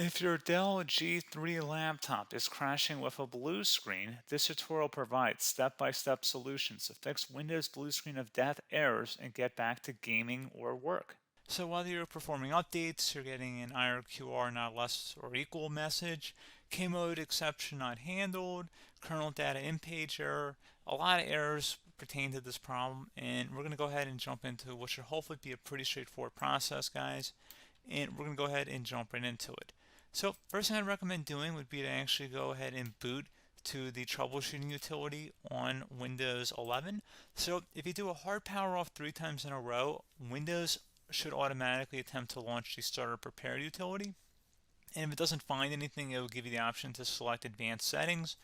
If your Dell G3 laptop is crashing with a blue screen, this tutorial provides step-by-step solutions to fix Windows blue screen of death errors and get back to gaming or work. So whether you're performing updates, you're getting an IRQR not less or equal message, K-mode exception not handled, kernel data in-page error, a lot of errors pertain to this problem, and we're going to go ahead and jump into what should hopefully be a pretty straightforward process, guys, and we're going to go ahead and jump right into it. So first thing I'd recommend doing would be to actually go ahead and boot to the troubleshooting utility on Windows 11. So if you do a hard power off 3 times in a row, Windows should automatically attempt to launch the starter prepare utility. And if it doesn't find anything, it will give you the option to select advanced settings,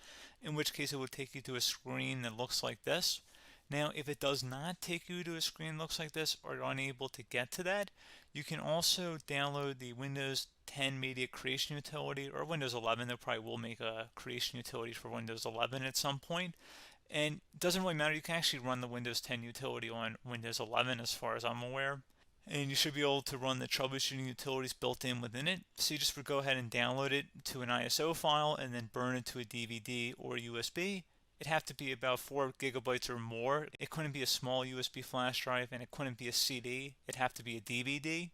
in which case it would take you to a screen that looks like this. Now, if it does not take you to a screen that looks like this, or you're unable to get to that, you can also download the Windows 10 Media Creation Utility, or Windows 11. They probably will make a creation utility for Windows 11 at some point. And it doesn't really matter, you can actually run the Windows 10 utility on Windows 11 as far as I'm aware. And you should be able to run the troubleshooting utilities built in within it. So you just would go ahead and download it to an ISO file and then burn it to a DVD or USB. It'd have to be about 4 gigabytes or more. It couldn't be a small USB flash drive, and it couldn't be a CD. It'd have to be a DVD.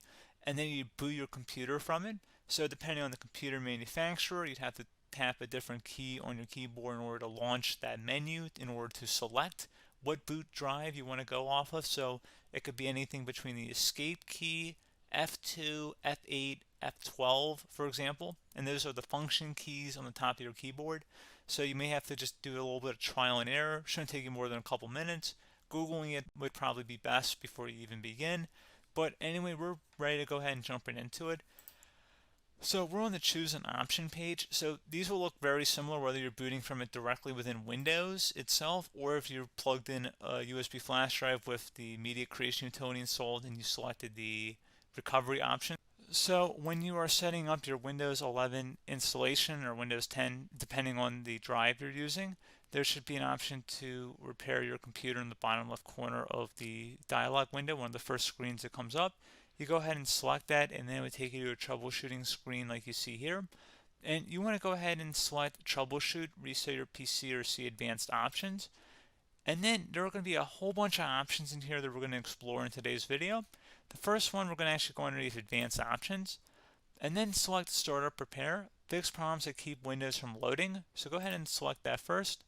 And then you'd boot your computer from it. So depending on the computer manufacturer, you'd have to tap a different key on your keyboard in order to launch that menu, in order to select what boot drive you want to go off of. So it could be anything between the escape key, F2, F8, F12, for example, and those are the function keys on the top of your keyboard. So you may have to just do a little bit of trial and error. Shouldn't take you more than a couple minutes. Googling it would probably be best before you even begin. But anyway, we're ready to go ahead and jump right into it. So we're on the choose an option page. So these will look very similar whether you're booting from it directly within Windows itself, or if you're plugged in a USB flash drive with the media creation utility installed and you selected the recovery option. So when you are setting up your Windows 11 installation or Windows 10, depending on the drive you're using, there should be an option to repair your computer in the bottom left corner of the dialog window, one of the first screens that comes up. You go ahead and select that, and then it would take you to a troubleshooting screen like you see here. And you want to go ahead and select troubleshoot, reset your PC, or see advanced options. And then there are going to be a whole bunch of options in here that we're going to explore in today's video. The first one, we're going to actually go underneath advanced options and then select startup prepare, fix problems that keep Windows from loading. So go ahead and select that first.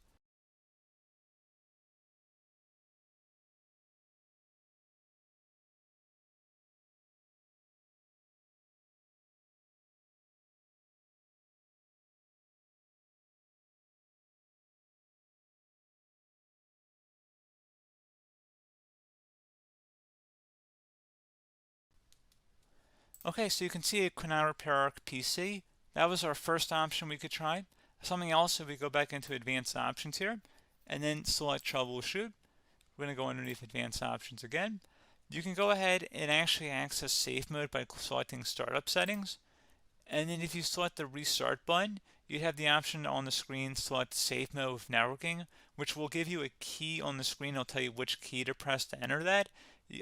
Okay, so you can see it could not repair our PC. That was our first option we could try. Something else, if we go back into advanced options here and then select troubleshoot, we're going to go underneath advanced options again. You can go ahead and actually access safe mode by selecting startup settings. And then if you select the restart button, you have the option on the screen select safe mode with networking, which will give you a key on the screen. It'll tell you which key to press to enter that.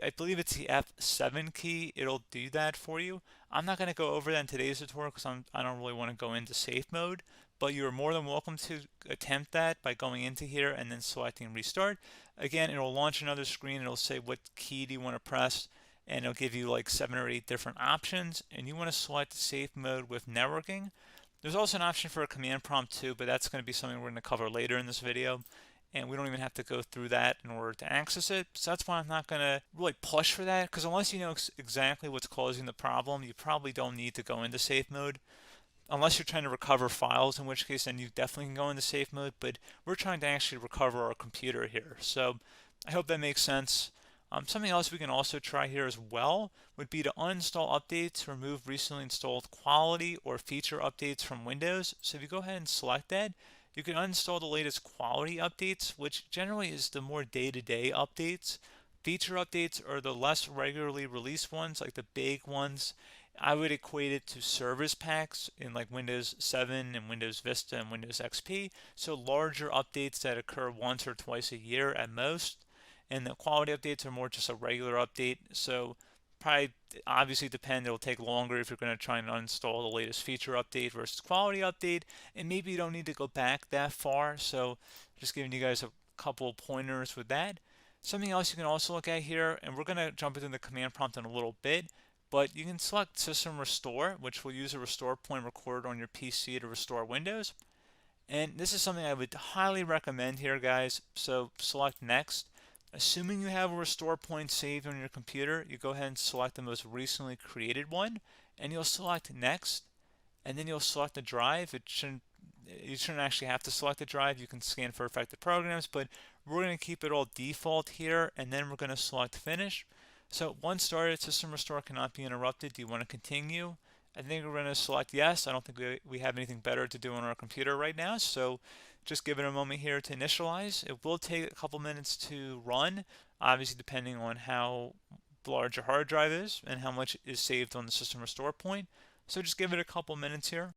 I believe it's the F7 key. It'll do that for you. I'm not going to go over that in today's tutorial because I don't really want to go into safe mode, but you're more than welcome to attempt that by going into here and then selecting restart. Again, it'll launch another screen. It'll say what key do you want to press, and it'll give you like 7 or 8 different options, and you want to select safe mode with networking. There's also an option for a command prompt too, but that's going to be something we're going to cover later in this video, and we don't even have to go through that in order to access it. So that's why I'm not going to really push for that, because unless you know exactly what's causing the problem, you probably don't need to go into safe mode. Unless you're trying to recover files, in which case then you definitely can go into safe mode, but we're trying to actually recover our computer here. So I hope that makes sense. Something else we can also try here as well would be to uninstall updates, remove recently installed quality or feature updates from Windows. So if you go ahead and select that, you can uninstall the latest quality updates, which generally is the more day-to-day updates. Feature updates are the less regularly released ones, like the big ones. I would equate it to service packs in like Windows 7 and Windows Vista and Windows XP. So larger updates that occur once or twice a year at most. And the quality updates are more just a regular update. So probably obviously depend. It'll take longer if you're going to try and uninstall the latest feature update versus quality update, and maybe you don't need to go back that far. So just giving you guys a couple of pointers with that. Something else you can also look at here, and we're going to jump into the command prompt in a little bit, but you can select System Restore, which will use a restore point recorded on your PC to restore Windows. And this is something I would highly recommend here, guys. So select Next. Assuming you have a restore point saved on your computer, you go ahead and select the most recently created one, and you'll select Next, and then you'll select the drive. You shouldn't actually have to select the drive. You can scan for affected programs, but we're going to keep it all default here, and then we're going to select Finish. So once started, System Restore cannot be interrupted. Do you want to continue? I think we're going to select yes. I don't think we have anything better to do on our computer right now, so just give it a moment here to initialize. It will take a couple minutes to run, obviously depending on how large your hard drive is and how much is saved on the System Restore point. So just give it a couple minutes here.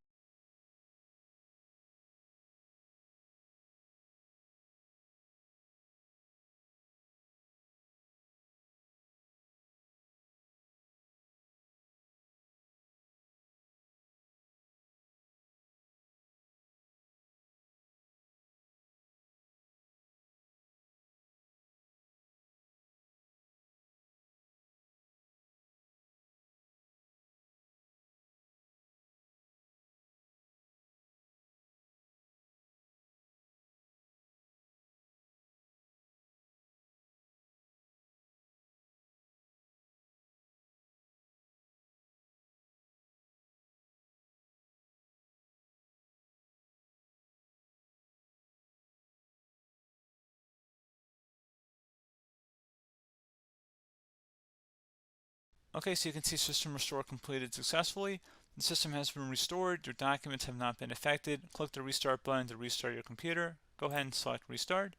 Okay, so you can see System Restore completed successfully. The system has been restored. Your documents have not been affected. Click the Restart button to restart your computer. Go ahead and select Restart.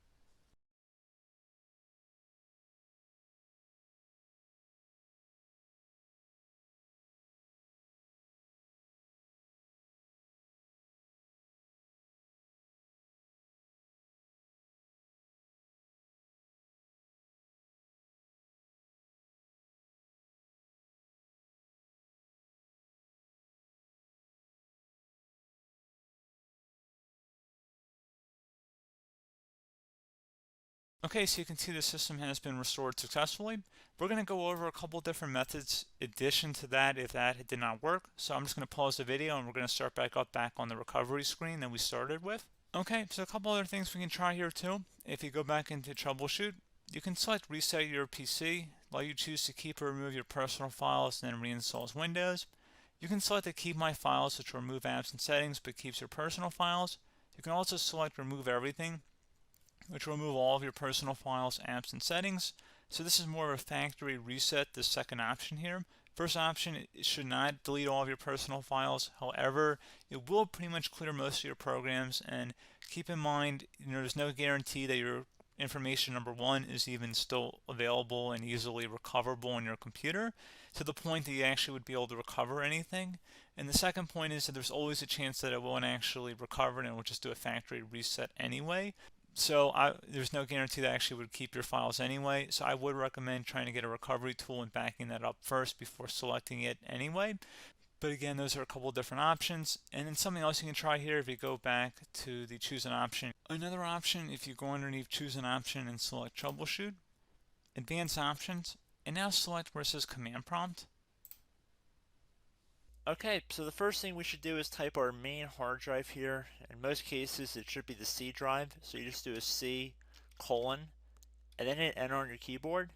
Okay, so you can see the system has been restored successfully. We're going to go over a couple different methods in addition to that if that did not work. So I'm just going to pause the video and we're going to start back on the recovery screen that we started with. Okay, so a couple other things we can try here too. If you go back into troubleshoot, you can select reset your PC, while you choose to keep or remove your personal files and then reinstalls Windows. You can select to keep my files, which will remove apps and settings but keeps your personal files. You can also select remove everything, which will remove all of your personal files, apps, and settings. So this is more of a factory reset, the second option here. First option, it should not delete all of your personal files. However, it will pretty much clear most of your programs. And keep in mind, there's no guarantee that your information, number one, is even still available and easily recoverable on your computer to the point that you actually would be able to recover anything. And the second point is that there's always a chance that it won't actually recover and it will just do a factory reset anyway. So there's no guarantee that actually would keep your files anyway. So I would recommend trying to get a recovery tool and backing that up first before selecting it anyway. But again, those are a couple of different options. And then something else you can try here if you go back to the choose an option. Another option, if you go underneath choose an option and select troubleshoot, advanced options, and now select where it says command prompt. Okay, so the first thing we should do is type our main hard drive here. In most cases, it should be the C drive. So you just do a C colon and then hit enter on your keyboard.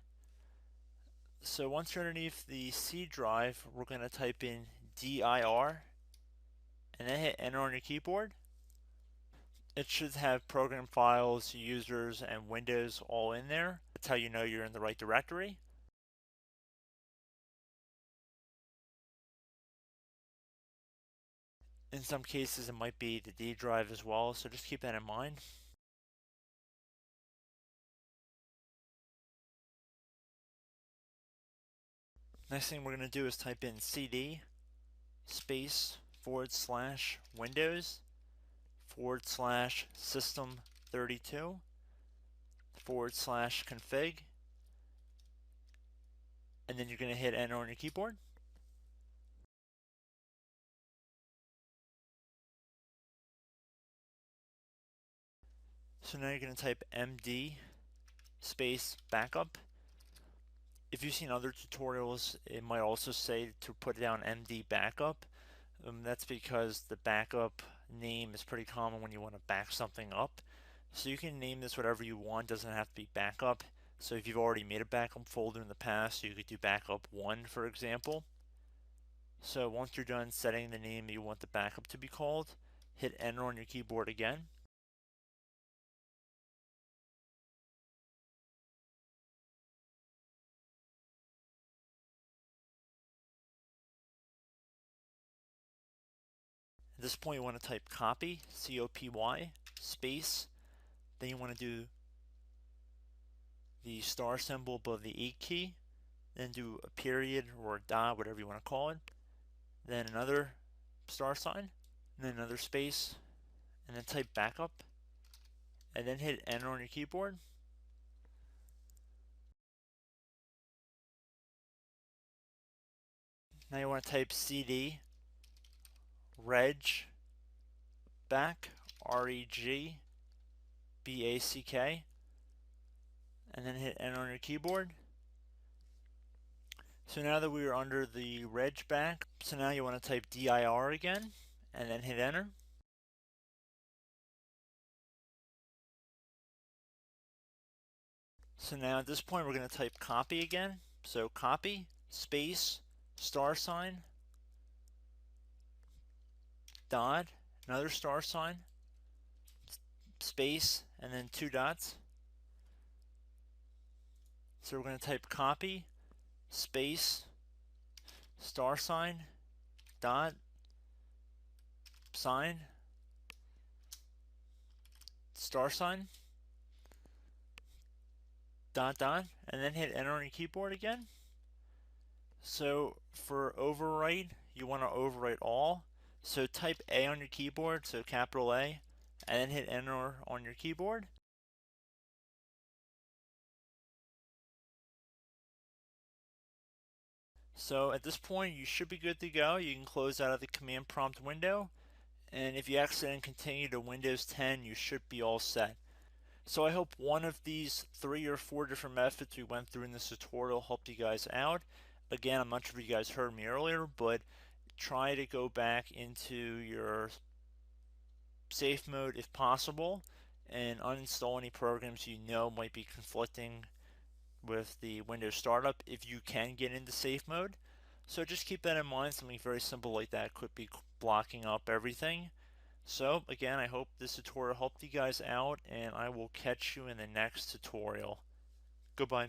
So once you're underneath the C drive, we're going to type in dir and then hit enter on your keyboard. It should have program files, users, and Windows all in there. That's how you know you're in the right directory. In some cases, it might be the D drive as well, so just keep that in mind. Next thing we're going to do is type in cd space /Windows /system32 /config, and then you're going to hit enter on your keyboard. So now you're going to type MD space backup. If you've seen other tutorials, it might also say to put down MD backup. That's because the backup name is pretty common when you want to back something up. So you can name this whatever you want, doesn't have to be backup. So if you've already made a backup folder in the past, you could do backup 1, for example. So once you're done setting the name you want the backup to be called, hit enter on your keyboard again. At this point you want to type copy, C-O-P-Y, space, then you want to do the star symbol above the 8 key, then do a period or a dot, whatever you want to call it, then another star sign, and then another space, and then type backup, and then hit enter on your keyboard. Now you want to type CD reg back, REGBACK, and then hit enter on your keyboard. So now that we are under the reg back, so now you want to type DIR again, and then hit enter. So now at this point we're going to type copy again. So copy, space, star sign, dot, another star sign, space, and then 2 dots. So we're going to type copy, space, star sign, dot, sign, star sign, dot, dot, and then hit enter on your keyboard again. So for overwrite, you want to overwrite all. So type A on your keyboard, so capital A, and then hit enter on your keyboard. So at this point you should be good to go. You can close out of the command prompt window, and if you accidentally continue to Windows 10 you should be all set. So I hope one of these 3 or 4 different methods we went through in this tutorial helped you guys out. Again, I'm not sure if you guys heard me earlier, but try to go back into your safe mode if possible and uninstall any programs you know might be conflicting with the Windows startup if you can get into safe mode. So just keep that in mind. Something very simple like that could be blocking up everything. So again, I hope this tutorial helped you guys out, and I will catch you in the next tutorial. Goodbye.